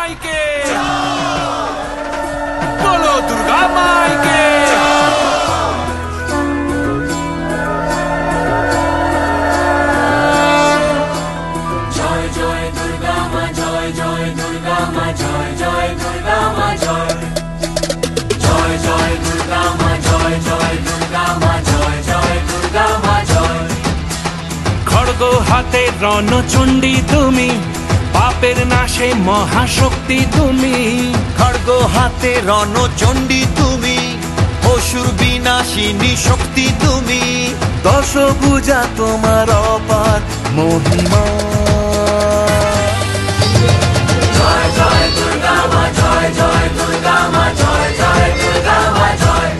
মাইকে, বলো দুর্গা মাইকে। জয় জয় দুর্গা মা, জয় জয় দুর্গা মা, জয় জয় দুর্গা মা, জয় জয় জয় দুর্গা মা, জয় জয় দুর্গা মা, জয় জয় দুর্গা মা, জয়। খড়গ হাতে রণচণ্ডী তুমি, পাপের নাশে মহাশক্তি তুমি। খড়গ হাতে রণচণ্ডী তুমি, অসুর বিনাশিনী শক্তি তুমি। দশভুজা তোমার অপার মহিমা। জয় জয় দুর্গা মা, জয় জয় দুর্গা মা, জয় জয় দুর্গা মা, জয়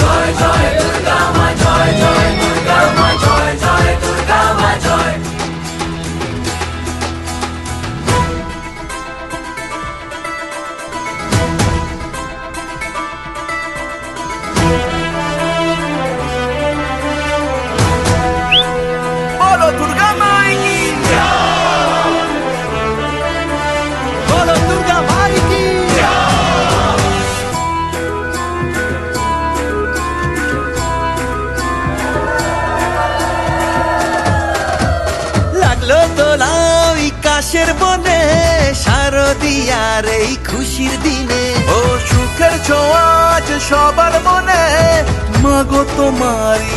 জয় জয় দুর্গা মা, জয় জয় দুর্গা মা, জয় জয় দুর্গা মা, জয়। বলো দুর্গা মাইকি, বলো দুর্গা মাইকি। লাগলো তোলা ওই কাশের বনে, শারদিয়ার এই খুশির দিনে। ও সুখের ছোঁয়া আজ সবার মনে, মাগো তোমারি